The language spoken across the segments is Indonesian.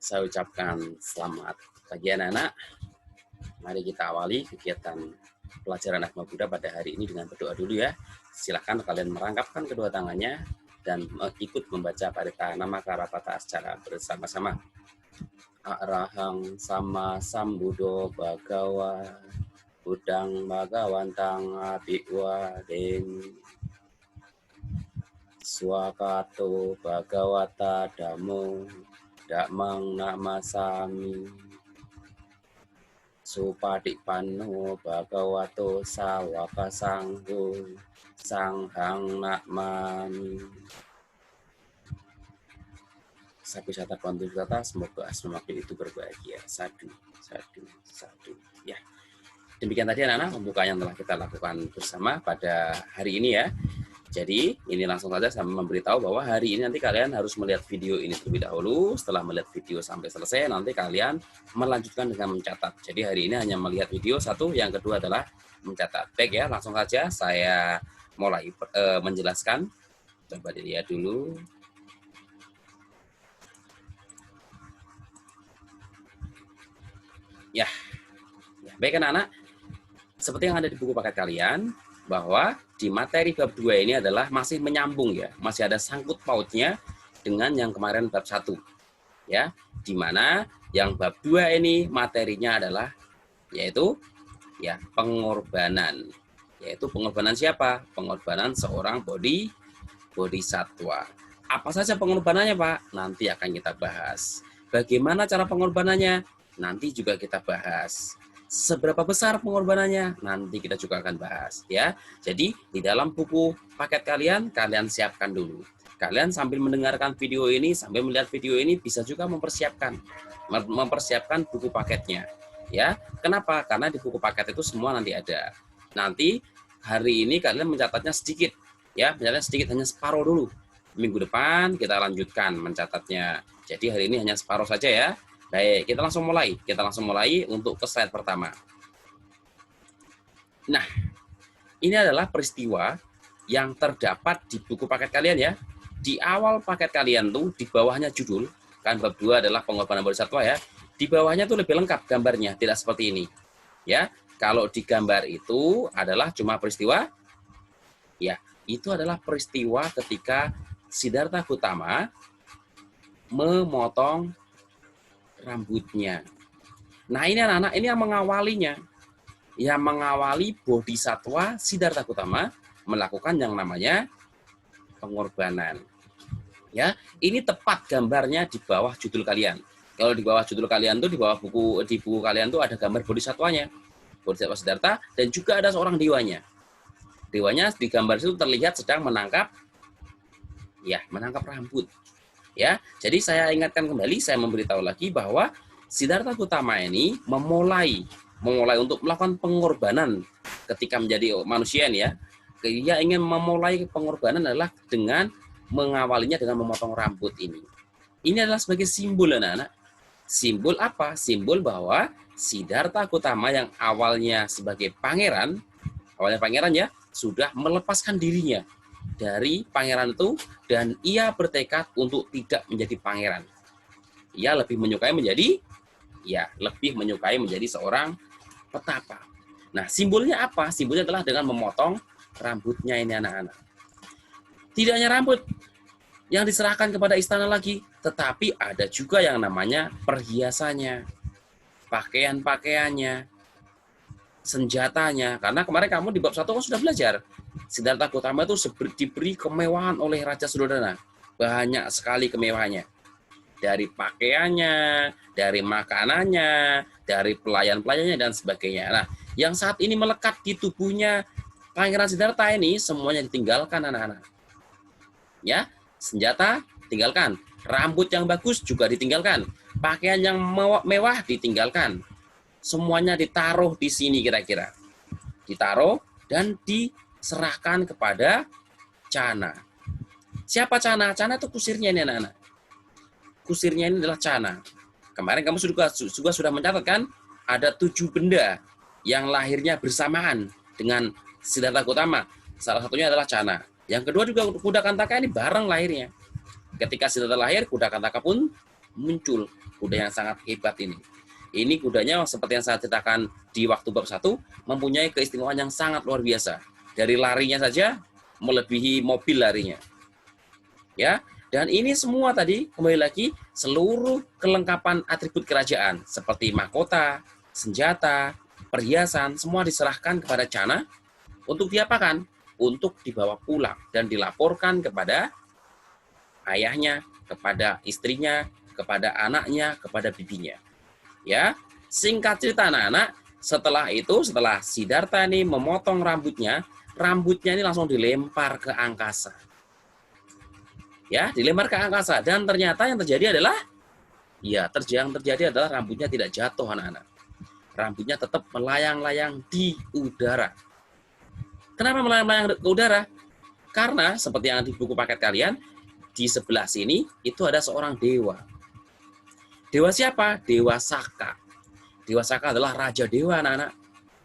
Saya ucapkan selamat pagi anak-anak. Mari kita awali kegiatan pelajaran Agama Buddha pada hari ini dengan berdoa dulu ya. Silakan kalian merangkapkan kedua tangannya dan ikut membaca parita nama karapata secara bersama-sama. Arahang sama sambudo bagawa budang bagawantang abhiwa den swakato bagawata damo dakmang namasami supadipanno bhagavato sawaka sanggo sanghang nakmami. Sabi sata kontu kata semoga asmaku itu berbahagia. Sadu. Ya. Demikian tadi anak-anak pembukaan yang telah kita lakukan bersama pada hari ini ya. Jadi ini langsung saja saya memberitahu bahwa hari ini nanti kalian harus melihat video ini terlebih dahulu. Setelah melihat video sampai selesai, nanti kalian melanjutkan dengan mencatat. Jadi hari ini hanya melihat video satu, yang kedua adalah mencatat. Baik ya, langsung saja saya mulai menjelaskan. Coba dilihat dulu. Ya, baik anak-anak. Seperti yang ada di buku paket kalian, bahwa di materi bab 2 ini adalah masih menyambung ya, masih ada sangkut pautnya dengan yang kemarin bab 1. Ya, di mana yang bab 2 ini materinya adalah yaitu ya pengorbanan. Yaitu pengorbanan siapa? Pengorbanan seorang bodhisattva. Apa saja pengorbanannya, Pak? Nanti akan kita bahas. Bagaimana cara pengorbanannya? Nanti juga kita bahas. Seberapa besar pengorbanannya? Nanti kita juga akan bahas ya. Jadi di dalam buku paket kalian siapkan dulu. Kalian sambil mendengarkan video ini, sambil melihat video ini bisa juga mempersiapkan buku paketnya. Ya, kenapa? Karena di buku paket itu semua nanti ada. Nanti hari ini kalian mencatatnya sedikit, ya, mencatatnya sedikit hanya separuh dulu. Minggu depan kita lanjutkan mencatatnya. Jadi hari ini hanya separuh saja ya. Baik, kita langsung mulai untuk ke slide pertama. Nah, ini adalah peristiwa yang terdapat di buku paket kalian ya. Di awal paket kalian tuh di bawahnya judul, kan bab 2 adalah pengorbanan bodhisattva ya. Di bawahnya tuh lebih lengkap gambarnya, tidak seperti ini. Ya, kalau di gambar itu adalah cuma peristiwa ya, itu adalah peristiwa ketika Siddhartha Gautama memotong rambutnya. Nah, ini anak-anak ini yang mengawalinya. Yang mengawali bodhisattva Siddhartha Gautama melakukan yang namanya pengorbanan. Ya, ini tepat gambarnya di bawah judul kalian. Kalau di bawah judul kalian tuh di buku kalian tuh ada gambar bodhisattvanya. Bodhisattva Siddhartha dan juga ada seorang dewanya. Dewanya di gambar itu terlihat sedang menangkap rambut. Ya, jadi saya ingatkan kembali, saya memberitahu lagi bahwa Siddhartha Gautama ini memulai untuk melakukan pengorbanan ketika menjadi manusia ini ya. Dia ingin memulai pengorbanan adalah dengan mengawalinya dengan memotong rambut ini. Ini adalah sebagai simbol anak-anak. Simbol apa? Simbol bahwa Siddhartha Gautama yang awalnya sebagai pangeran ya, sudah melepaskan dirinya dari pangeran itu dan ia bertekad untuk tidak menjadi pangeran. Ia lebih menyukai menjadi seorang petapa. Nah, simbolnya apa? Simbolnya adalah dengan memotong rambutnya ini anak-anak. Tidak hanya rambut yang diserahkan kepada istana lagi, tetapi ada juga yang namanya perhiasannya, pakaian-pakaiannya, senjatanya. Karena kemarin kamu di bab 1 kan sudah belajar. Siddhartha Gautama itu diberi kemewahan oleh Raja Suddhodana. Banyak sekali kemewahannya. Dari pakaiannya, dari makanannya, dari pelayan-pelayannya, dan sebagainya. Nah, yang saat ini melekat di tubuhnya Pangeran Siddhartha ini, semuanya ditinggalkan anak-anak. Ya, senjata tinggalkan. Rambut yang bagus juga ditinggalkan. Pakaian yang mewah ditinggalkan. Semuanya ditaruh di sini kira-kira. Ditaruh dan diserahkan kepada Cana. Siapa Cana? Cana itu kusirnya ini anak-anak. Kusirnya ini adalah Cana. Kemarin kamu juga sudah mencatat kan? Ada 7 benda yang lahirnya bersamaan dengan Siddhartha Gautama. Salah satunya adalah Cana. Yang kedua juga kuda kantaka ini bareng lahirnya. Ketika Siddhartha lahir, kuda kantaka pun muncul kuda yang sangat hebat ini. Ini kudanya seperti yang saya ceritakan di waktu bab 1, mempunyai keistimewaan yang sangat luar biasa. Dari larinya saja melebihi mobil larinya. Ya, dan ini semua tadi kembali lagi seluruh kelengkapan atribut kerajaan seperti mahkota, senjata, perhiasan semua diserahkan kepada Channa untuk diapakan? Untuk dibawa pulang dan dilaporkan kepada ayahnya, kepada istrinya, kepada anaknya, kepada bibinya. Ya, singkat cerita anak-anak, setelah Siddhartha ini memotong rambutnya ini langsung dilempar ke angkasa. Ya, dilempar ke angkasa dan ternyata yang terjadi adalah rambutnya tidak jatuh anak-anak. Rambutnya tetap melayang-layang di udara. Kenapa melayang-layang ke udara? Karena seperti yang di buku paket kalian, di sebelah sini itu ada seorang dewa. Dewa siapa? Dewa Saka. Dewa Saka adalah raja dewa anak-anak.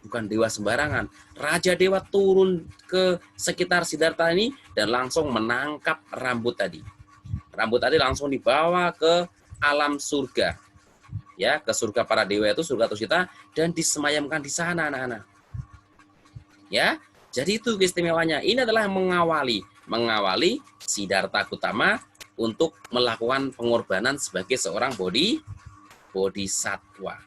Bukan dewa sembarangan. Raja dewa turun ke sekitar Siddhartha ini dan langsung menangkap rambut tadi. Rambut tadi langsung dibawa ke alam surga. Ya, ke surga para dewa itu, surga Tusita, dan disemayamkan di sana anak-anak. Ya, jadi itu keistimewaannya. Ini adalah mengawali Siddhartha Gautama untuk melakukan pengorbanan sebagai seorang bodhisattva.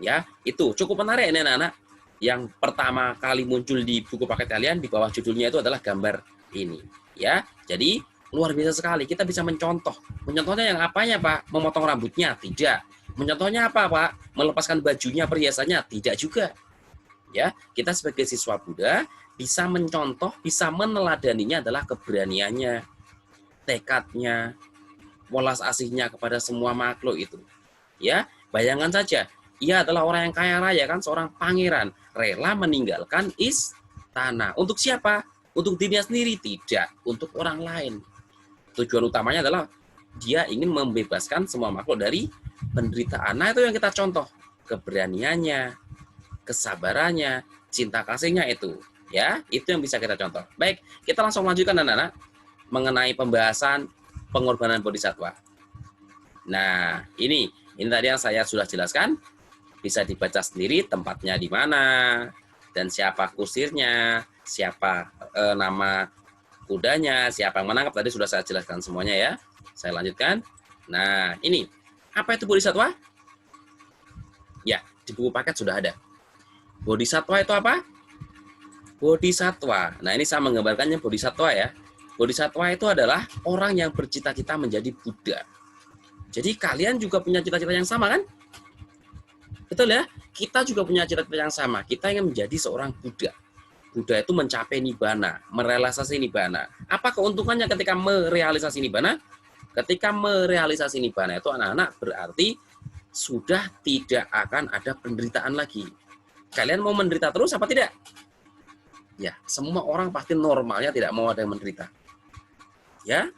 Ya, itu cukup menarik ini anak-anak. Yang pertama kali muncul di buku paket kalian di bawah judulnya itu adalah gambar ini. Ya, jadi luar biasa sekali. Kita bisa mencontoh. Mencontohnya yang apanya, Pak? Memotong rambutnya? Tidak. Mencontohnya apa, Pak? Melepaskan bajunya, perhiasannya? Tidak juga. Ya, kita sebagai siswa Buddha bisa mencontoh, bisa meneladaninya adalah keberaniannya, tekadnya, welas asihnya kepada semua makhluk itu. Ya, bayangkan saja, ia adalah orang yang kaya raya kan, seorang pangeran, rela meninggalkan istana. Untuk siapa? Untuk dirinya sendiri? Tidak, untuk orang lain. Tujuan utamanya adalah dia ingin membebaskan semua makhluk dari penderitaan. Nah, itu yang kita contoh, keberaniannya, kesabarannya, cinta kasihnya itu. Ya, itu yang bisa kita contoh. Baik, kita langsung lanjutkan anak-anak mengenai pembahasan pengorbanan bodhisattva. Nah, ini tadi yang saya sudah jelaskan. Bisa dibaca sendiri tempatnya di mana dan siapa kusirnya, siapa nama kudanya, siapa yang menangkap, tadi sudah saya jelaskan semuanya ya. Saya lanjutkan. Nah, ini apa itu bodhisattva? Ya, di buku paket sudah ada. Bodhisattva itu apa? Bodhisattva. Nah, ini saya menggambarkannya bodhisattva ya. Bodhisattva itu adalah orang yang bercita-cita menjadi Buddha. Jadi kalian juga punya cita-cita yang sama kan? Betul ya? Kita juga punya cita-cita yang sama. Kita ingin menjadi seorang Buddha. Buddha itu mencapai nibbana, merealisasi nibbana. Apa keuntungannya ketika merealisasi nibbana? Ketika merealisasi nibbana itu anak-anak berarti sudah tidak akan ada penderitaan lagi. Kalian mau menderita terus apa tidak? Ya, semua orang pasti normalnya tidak mau ada yang menderita. Ya,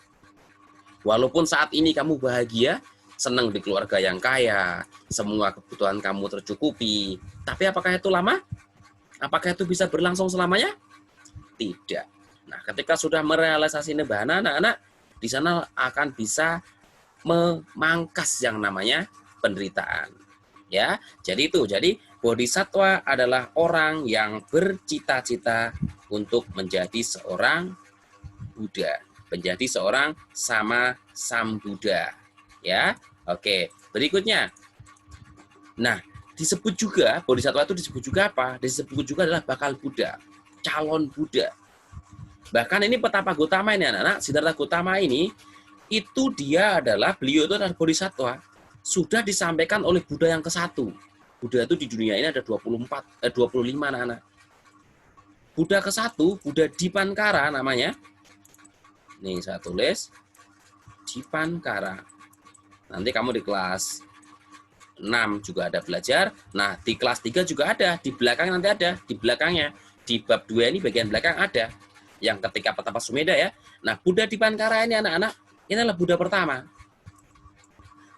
walaupun saat ini kamu bahagia, senang di keluarga yang kaya, semua kebutuhan kamu tercukupi, tapi apakah itu lama? Apakah itu bisa berlangsung selamanya? Tidak. Nah, ketika sudah merealisasi nibbana, anak-anak di sana akan bisa memangkas yang namanya penderitaan. Ya, jadi itu. Jadi bodhisattva adalah orang yang bercita-cita untuk menjadi seorang Buddha, menjadi seorang sama Sambuddha. Ya, oke. Berikutnya, nah disebut juga bodhisattva itu disebut juga apa? Disebut juga adalah bakal Buddha, calon Buddha. Bahkan ini Petapa Gautama ini anak-anak, Siddhartha Gautama ini itu beliau itu adalah bodhisattva, sudah disampaikan oleh Buddha yang ke-1. Buddha itu di dunia ini ada 25 anak-anak. Buddha ke-1, Buddha Dipankara namanya. Nih saya tulis Dipankara. Nanti kamu di kelas 6 juga ada belajar. Nah, di kelas 3 juga ada, di belakang nanti ada, di belakangnya. Di bab 2 ini bagian belakang ada. Yang ketika Petapa Sumedha ya. Nah, Buddha Dipankara ini anak-anak, ini adalah Buddha pertama.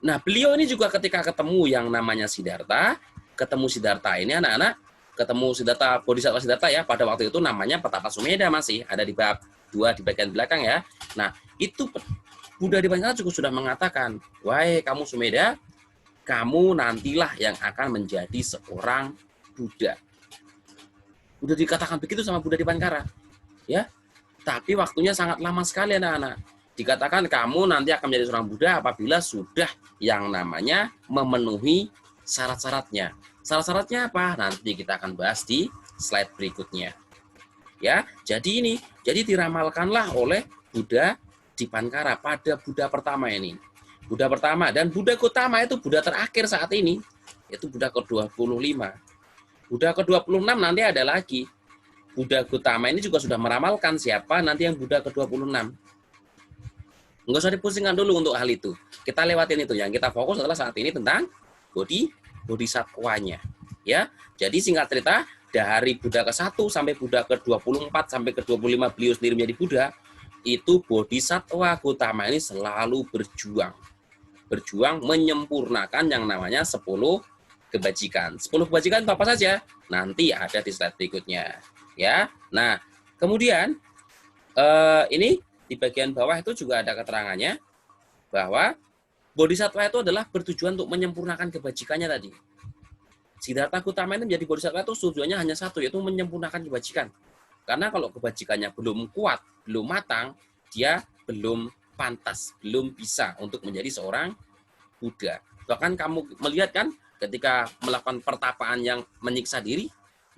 Nah, beliau ini juga ketika ketemu yang namanya Siddhartha, ketemu Siddhartha ini anak-anak, ketemu Siddhartha, Bodhisattva Siddhartha ya, pada waktu itu namanya Petapa Sumedha masih, ada di bab 2 di bagian belakang ya. Nah, itu Buddha di Pankara juga sudah mengatakan, wahai kamu Sumedha, kamu nantilah yang akan menjadi seorang Buddha. Udah dikatakan begitu sama Buddha di Pankara. Ya, tapi waktunya sangat lama sekali anak-anak. Dikatakan kamu nanti akan menjadi seorang Buddha apabila sudah yang namanya memenuhi syarat-syaratnya. Syarat-syaratnya apa? Nanti kita akan bahas di slide berikutnya. Ya, jadi diramalkanlah oleh Buddha di Pankara pada Buddha pertama ini. Buddha pertama dan Buddha Gautama itu Buddha terakhir saat ini. Itu Buddha ke-25. Buddha ke-26 nanti ada lagi. Buddha Gautama ini juga sudah meramalkan siapa nanti yang Buddha ke-26. Enggak usah dipusingkan dulu untuk hal itu. Kita lewatin itu. Yang kita fokus adalah saat ini tentang bodhisatwanya. Ya. Jadi singkat cerita, dari Buddha ke-1 sampai Buddha ke-24 sampai ke-25 beliau sendiri menjadi Buddha, itu Bodhisatwa Gautama ini selalu berjuang menyempurnakan yang namanya 10 kebajikan. 10 kebajikan itu apa saja? Nanti ada di slide berikutnya. Ya. Nah, kemudian ini di bagian bawah itu juga ada keterangannya bahwa Bodhisatwa itu adalah bertujuan untuk menyempurnakan kebajikannya tadi. Siddhartha Gautama ini menjadi Bodhisatwa itu tujuannya hanya satu, yaitu menyempurnakan kebajikan. Karena kalau kebajikannya belum kuat, belum matang, dia belum pantas, belum bisa untuk menjadi seorang Buddha. Bahkan kamu melihat kan, ketika melakukan pertapaan yang menyiksa diri,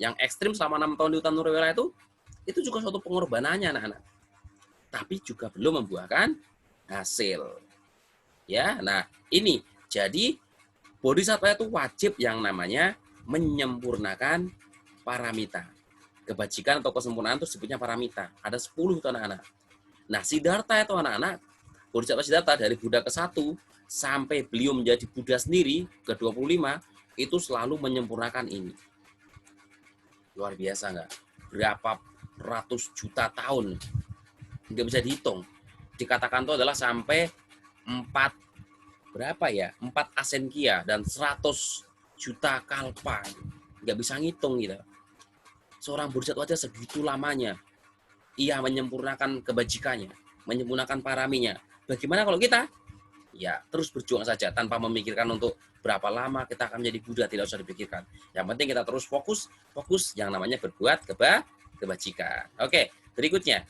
yang ekstrim selama 6 tahun di hutan Nurewela itu juga suatu pengorbanannya anak-anak. Tapi juga belum membuahkan hasil. Ya, nah ini jadi Bodhisatwa itu wajib yang namanya menyempurnakan paramita. Kebajikan atau kesempurnaan itu sebutnya paramita. Ada 10 itu anak-anak. Nah, Siddhartha itu anak-anak, Bodhisatwa Siddhartha dari Buddha ke-1 sampai beliau menjadi Buddha sendiri ke-25 itu selalu menyempurnakan ini. Luar biasa nggak? Berapa ratus juta tahun. Nggak bisa dihitung. Dikatakan itu adalah sampai 4 asenkia dan 100 juta kalpa. Nggak bisa ngitung gitu. Seorang bodhisatwa aja segitu lamanya. Ia menyempurnakan kebajikannya, menyempurnakan paraminya. Bagaimana kalau kita? Ya, terus berjuang saja tanpa memikirkan untuk berapa lama kita akan menjadi Buddha, tidak usah dipikirkan. Yang penting kita terus fokus yang namanya berbuat kebajikan. Oke, berikutnya.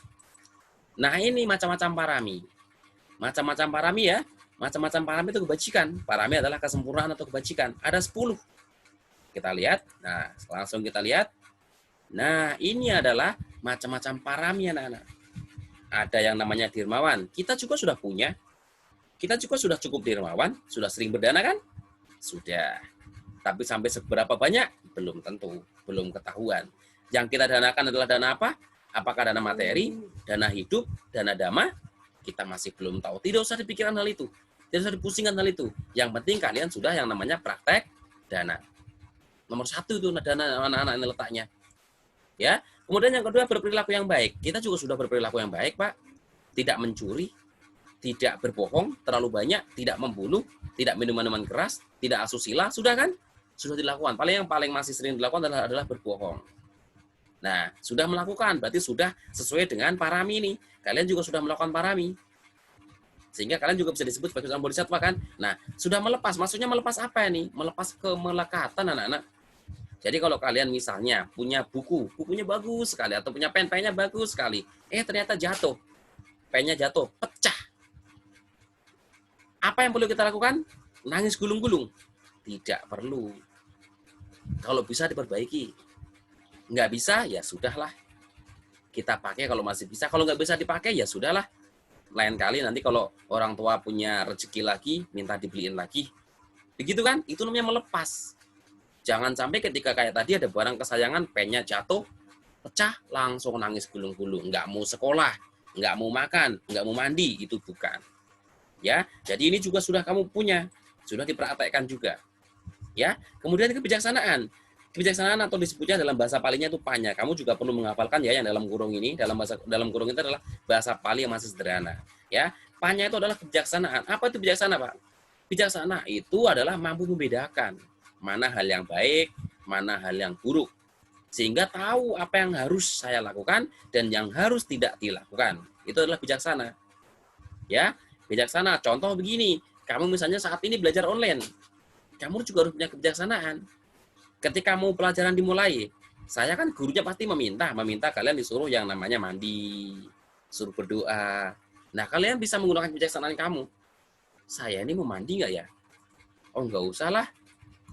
Nah, ini macam-macam parami. Macam-macam parami ya. Macam-macam parami itu kebajikan. Parami adalah kesempurnaan atau kebajikan. Ada 10. Kita lihat. Nah, langsung kita lihat. Nah, ini adalah macam-macam parami anak-anak. Ada yang namanya dermawan. Kita juga sudah punya. Kita juga sudah cukup dermawan. Sudah sering berdana kan? Sudah. Tapi sampai seberapa banyak? Belum tentu. Belum ketahuan. Yang kita danakan adalah dana apa? Apakah dana materi, dana hidup, dana dhamma? Kita masih belum tahu. Tidak usah dipikirkan hal itu. Tidak usah dipusingkan hal itu. Yang penting kalian sudah yang namanya praktek dana. Nomor 1 itu dana anak-anak ini letaknya. Ya. Kemudian yang kedua berperilaku yang baik. Kita juga sudah berperilaku yang baik, Pak. Tidak mencuri, tidak berbohong terlalu banyak, tidak membunuh, tidak minum minuman keras, tidak asusila, sudah kan? Sudah dilakukan. Yang paling masih sering dilakukan adalah berbohong. Nah, sudah melakukan, berarti sudah sesuai dengan parami ini. Kalian juga sudah melakukan parami. Sehingga kalian juga bisa disebut sebagai seorang bodhisatwa kan? Nah, sudah melepas. Maksudnya melepas apa ini? Melepas kemelekatan anak-anak. Jadi kalau kalian misalnya punya bukunya bagus sekali, atau punya pennya bagus sekali. Ternyata jatuh. Pennya jatuh, pecah. Apa yang perlu kita lakukan? Nangis gulung-gulung? Tidak perlu. Kalau bisa diperbaiki. Nggak bisa, ya sudahlah. Kita pakai kalau masih bisa. Kalau nggak bisa dipakai, ya sudahlah. Lain kali nanti kalau orang tua punya rezeki lagi, minta dibeliin lagi. Begitu kan? Itu namanya melepas. Jangan sampai ketika kayak tadi ada barang kesayangan, pennya jatuh, pecah, langsung nangis gulung-gulung. Nggak mau sekolah, nggak mau makan, nggak mau mandi. Itu bukan. Ya, jadi ini juga sudah kamu punya. Sudah dipraktekkan juga. Ya, kemudian kebijaksanaan. Kebijaksanaan atau disebutnya dalam bahasa Palinya itu panya. Kamu juga perlu menghafalkan ya yang dalam kurung ini. Dalam kurung itu adalah bahasa Pali yang masih sederhana. Ya, panya itu adalah kebijaksanaan. Apa itu bijaksana, Pak? Bijaksana itu adalah mampu membedakan mana hal yang baik, mana hal yang buruk. Sehingga tahu apa yang harus saya lakukan dan yang harus tidak dilakukan. Itu adalah bijaksana. Ya, Bijaksana, contoh begini, kamu misalnya saat ini belajar online, kamu juga harus punya kebijaksanaan. Ketika mau pelajaran dimulai, saya kan gurunya pasti meminta kalian disuruh yang namanya mandi, suruh berdoa. Nah, kalian bisa menggunakan kebijaksanaan kamu. Saya ini mau mandi nggak ya? Oh, nggak usah lah.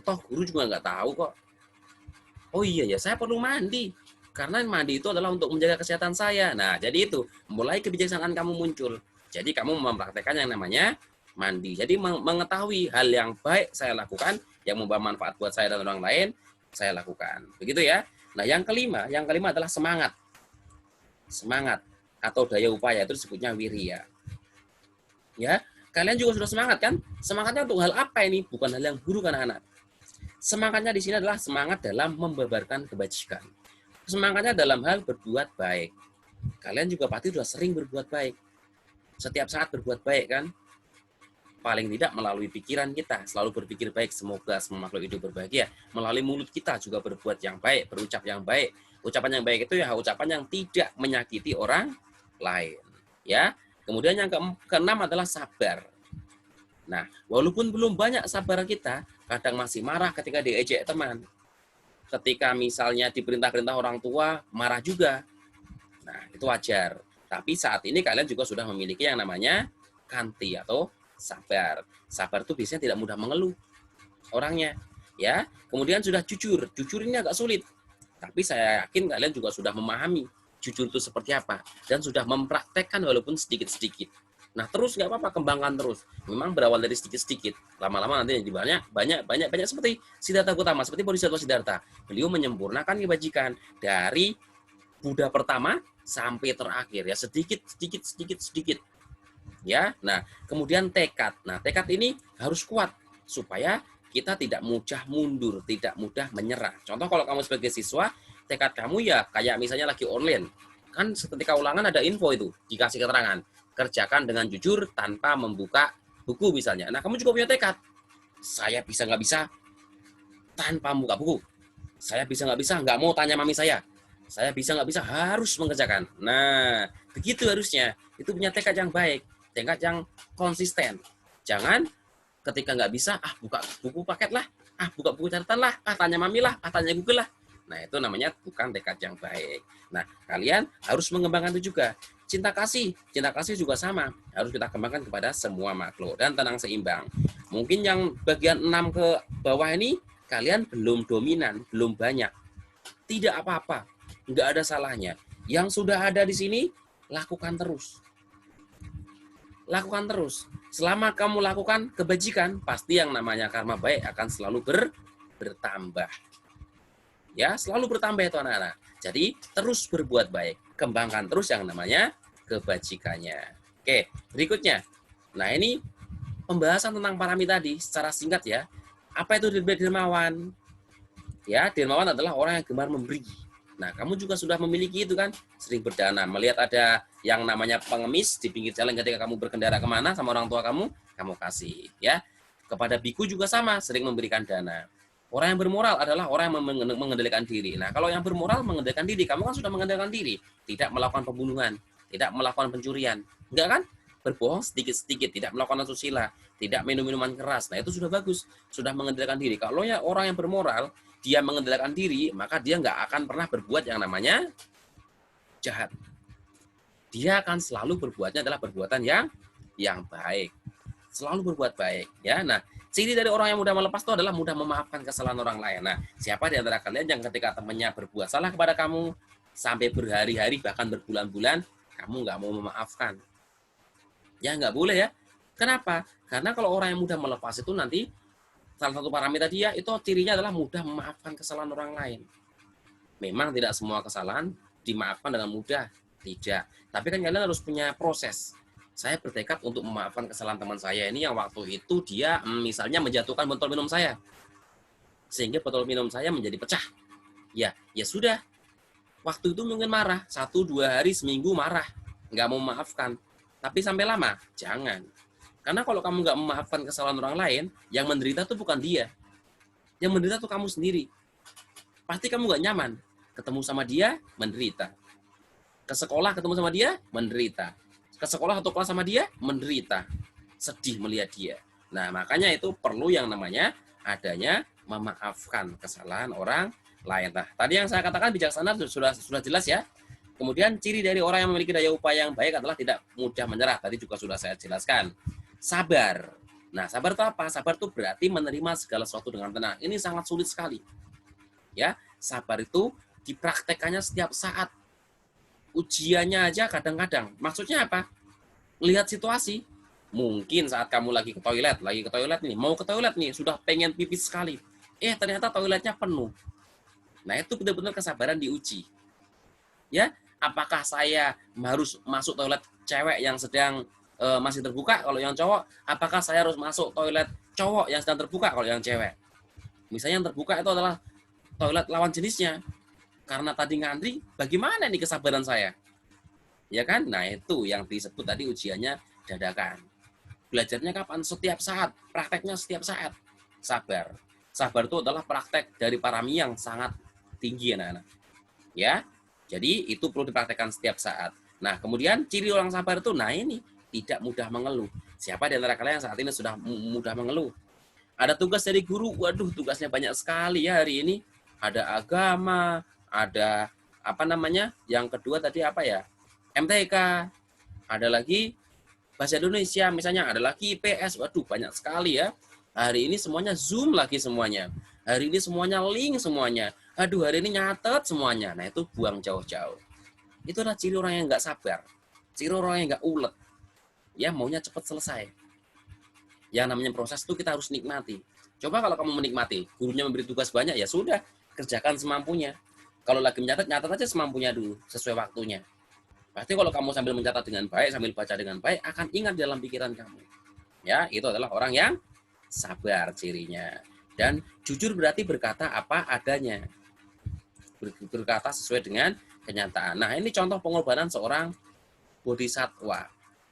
Toh guru juga nggak tahu kok. Oh iya ya, saya perlu mandi. Karena mandi itu adalah untuk menjaga kesehatan saya. Nah, jadi itu, mulai kebijaksanaan kamu muncul. Jadi kamu mempraktekkan yang namanya mandi. Jadi mengetahui hal yang baik saya lakukan, yang membawa manfaat buat saya dan orang lain, saya lakukan. Begitu ya. Nah, yang kelima adalah semangat. Semangat atau daya upaya itu disebutnya wirya. Ya, kalian juga sudah semangat kan? Semangatnya untuk hal apa ini? Bukan hal yang buruk anak-anak. Semangatnya di sini adalah semangat dalam membabarkan kebajikan. Semangatnya dalam hal berbuat baik. Kalian juga pasti sudah sering berbuat baik. Setiap saat berbuat baik kan? Paling tidak melalui pikiran kita, selalu berpikir baik, semoga semua makhluk hidup berbahagia. Melalui mulut kita juga berbuat yang baik, berucap yang baik. Ucapan yang baik itu ya ucapan yang tidak menyakiti orang lain. Ya. Kemudian yang keenam adalah sabar. Nah, walaupun belum banyak sabar kita, kadang masih marah ketika diejek teman. Ketika misalnya diperintah-perintah orang tua, marah juga. Nah, itu wajar. Tapi saat ini kalian juga sudah memiliki yang namanya kanti atau sabar. Sabar itu biasanya tidak mudah mengeluh orangnya. Ya, kemudian sudah jujur. Jujur ini agak sulit. Tapi saya yakin kalian juga sudah memahami jujur itu seperti apa. Dan sudah mempraktekkan walaupun sedikit-sedikit. Nah, terus nggak apa-apa, kembangkan terus. Memang berawal dari sedikit-sedikit. Lama-lama nanti banyak seperti Siddhartha Gautama, seperti Bodhisattva Siddhartha. Beliau menyempurnakan kebajikan dari Buddha pertama sampai terakhir ya, sedikit. Ya. Nah, kemudian tekad. Nah, tekad ini harus kuat supaya kita tidak mudah mundur, tidak mudah menyerah. Contoh kalau kamu sebagai siswa, tekad kamu ya kayak misalnya lagi online. Kan ketika ulangan ada info itu, dikasih keterangan. Kerjakan dengan jujur tanpa membuka buku misalnya. Nah, kamu juga punya tekad. Saya bisa nggak bisa tanpa membuka buku. Saya bisa nggak bisa nggak mau tanya mami saya. Saya bisa nggak bisa harus mengerjakan. Nah, begitu harusnya. Itu punya tekad yang baik, tekad yang konsisten. Jangan ketika nggak bisa, buka buku paket lah, buka buku catatan lah, tanya mami lah, tanya Google lah. Nah, itu namanya bukan tekad yang baik. Nah, kalian harus mengembangkan itu juga. Cinta kasih juga sama. Harus kita kembangkan kepada semua makhluk. Dan tenang seimbang. Mungkin yang bagian 6 ke bawah ini, kalian belum dominan, belum banyak. Tidak apa-apa. Nggak ada salahnya. Yang sudah ada di sini, lakukan terus. Lakukan terus. Selama kamu lakukan kebajikan, pasti yang namanya karma baik akan selalu bertambah. Ya, selalu bertambah itu anak-anak. Jadi, terus berbuat baik. Kembangkan terus yang namanya kebajikannya. Oke, berikutnya. Nah, ini pembahasan tentang paramita tadi secara singkat ya. Apa itu dermawan? Ya, dermawan adalah orang yang gemar memberi. Nah, kamu juga sudah memiliki itu kan, sering berdana. Melihat ada yang namanya pengemis di pinggir jalan ketika kamu berkendara kemana sama orang tua kamu kasih. Ya, kepada biku juga sama, sering memberikan dana. Orang yang bermoral adalah orang yang mengendalikan diri. Nah, kalau yang bermoral mengendalikan diri, kamu kan sudah mengendalikan diri. Tidak melakukan pembunuhan, tidak melakukan pencurian. Enggak kan? Berbohong sedikit-sedikit, tidak melakukan asusila, tidak minum minuman keras. Nah, itu sudah bagus, sudah mengendalikan diri. Kalau ya orang yang bermoral, dia mengendalikan diri, maka dia nggak akan pernah berbuat yang namanya jahat. Dia akan selalu berbuatnya adalah perbuatan yang baik. Selalu berbuat baik. Ya, nah, ciri dari orang yang mudah melepas itu adalah mudah memaafkan kesalahan orang lain. Nah, siapa di antara kalian yang ketika temannya berbuat salah kepada kamu, sampai berhari-hari, bahkan berbulan-bulan, kamu nggak mau memaafkan? Ya, nggak boleh ya. Kenapa? Karena kalau orang yang mudah melepas itu nanti, salah satu paramita dia, itu cirinya adalah mudah memaafkan kesalahan orang lain. Memang tidak semua kesalahan dimaafkan dengan mudah. Tidak. Tapi kan kalian harus punya proses. Saya bertekad untuk memaafkan kesalahan teman saya ini yang waktu itu dia misalnya menjatuhkan botol minum saya. Sehingga botol minum saya menjadi pecah. Ya sudah. Waktu itu mungkin marah. 1-2 hari, seminggu marah. Nggak mau memaafkan. Tapi sampai lama? Jangan. Karena kalau kamu nggak memaafkan kesalahan orang lain, yang menderita itu bukan dia. Yang menderita itu kamu sendiri. Pasti kamu nggak nyaman. Ketemu sama dia, menderita. Ke sekolah ketemu sama dia, menderita. ke sekolah atau kelas sama dia, menderita, sedih melihat dia. Nah, makanya itu perlu yang namanya adanya memaafkan kesalahan orang lain. Nah, tadi yang saya katakan bijaksana sudah jelas ya. Kemudian ciri dari orang yang memiliki daya upaya yang baik adalah tidak mudah menyerah. Tadi juga sudah saya jelaskan. Sabar. Nah, sabar itu apa? Sabar itu berarti menerima segala sesuatu dengan tenang. Ini sangat sulit sekali. Ya, sabar itu dipraktekannya setiap saat. Ujiannya aja kadang-kadang. Maksudnya apa? Lihat situasi. Mungkin saat kamu lagi ke toilet nih, mau ke toilet nih, sudah pengen pipis sekali. Ternyata toiletnya penuh. Nah, itu benar-benar kesabaran diuji. Ya, apakah saya harus masuk toilet cewek yang sedang masih terbuka kalau yang cowok? Apakah saya harus masuk toilet cowok yang sedang terbuka kalau yang cewek? Misalnya yang terbuka itu adalah toilet lawan jenisnya. Karena tadi ngantri, bagaimana nih kesabaran saya? Ya kan? Nah, itu yang disebut tadi ujiannya dadakan. Belajarnya kapan? Setiap saat. Prakteknya setiap saat. Sabar. Sabar itu adalah praktek dari parami yang sangat tinggi, anak-anak. Ya, jadi itu perlu dipraktekkan setiap saat. Nah, kemudian ciri orang sabar itu, nah ini, tidak mudah mengeluh. Siapa di antara kalian yang saat ini sudah mudah mengeluh? Ada tugas dari guru, waduh tugasnya banyak sekali ya hari ini. Ada agama, ada apa namanya? Yang kedua tadi apa ya? MTK, ada lagi bahasa Indonesia misalnya, ada lagi IPS, waduh banyak sekali ya. Hari ini semuanya Zoom lagi semuanya. Hari ini semuanya link semuanya. Aduh, hari ini nyatet semuanya. Nah, itu buang jauh-jauh. Itu adalah ciri orang yang nggak sabar. Ciri orang yang nggak ulet. Ya, maunya cepat selesai. Yang namanya proses itu kita harus nikmati. Coba kalau kamu menikmati, gurunya memberi tugas banyak, ya sudah, kerjakan semampunya. Kalau lagi mencatat, nyatat aja semampunya dulu, sesuai waktunya. Pasti kalau kamu sambil mencatat dengan baik, sambil baca dengan baik, akan ingat dalam pikiran kamu. Ya, itu adalah orang yang sabar cirinya. Dan jujur berarti berkata apa adanya. Berkata sesuai dengan kenyataan. Nah, ini contoh pengorbanan seorang bodhisatwa,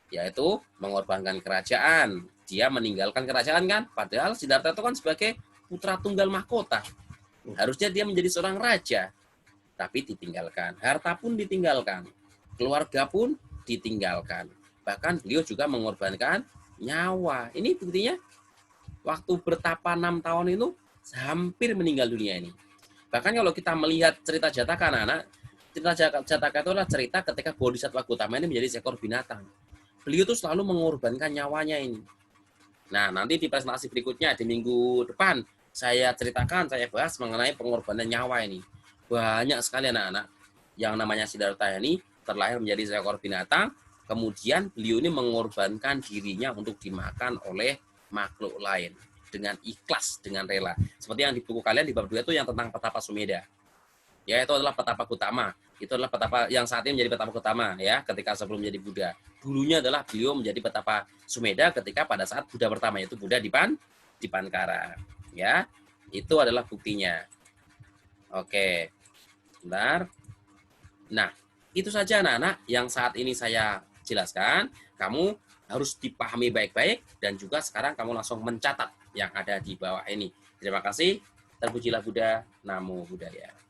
yaitu mengorbankan kerajaan. Dia meninggalkan kerajaan kan, padahal Siddhartha itu kan sebagai putra tunggal mahkota. Harusnya dia menjadi seorang raja, tapi ditinggalkan. Harta pun ditinggalkan, keluarga pun ditinggalkan. Bahkan beliau juga mengorbankan nyawa. Ini buktinya waktu bertapa 6 tahun itu hampir meninggal dunia ini. Bahkan kalau kita melihat cerita Jataka, anak-anak, cerita Jataka itu adalah cerita ketika Bodhisattva Gautama ini menjadi seekor binatang. Beliau tuh selalu mengorbankan nyawanya ini. Nah, nanti di presentasi berikutnya di minggu depan saya ceritakan, saya bahas mengenai pengorbanan nyawa ini. Banyak sekali anak-anak yang namanya Siddhartha ini terlahir menjadi seekor binatang, kemudian beliau ini mengorbankan dirinya untuk dimakan oleh makhluk lain dengan ikhlas, dengan rela. Seperti yang di buku kalian di bab 2 itu yang tentang petapa Sumedha. Ya, itu adalah petapa Gautama. Itu adalah petapa yang saat ini menjadi petapa Gautama ya, ketika sebelum menjadi Buddha. Dulunya adalah beliau menjadi petapa Sumedha ketika pada saat Buddha pertama, yaitu Buddha di Pankara. Ya, itu adalah buktinya. Oke. Bentar. Nah, itu saja anak-anak yang saat ini saya jelaskan. Kamu harus dipahami baik-baik dan juga sekarang kamu langsung mencatat yang ada di bawah ini. Terima kasih. Terpujilah Buddha. Namo Buddhaya.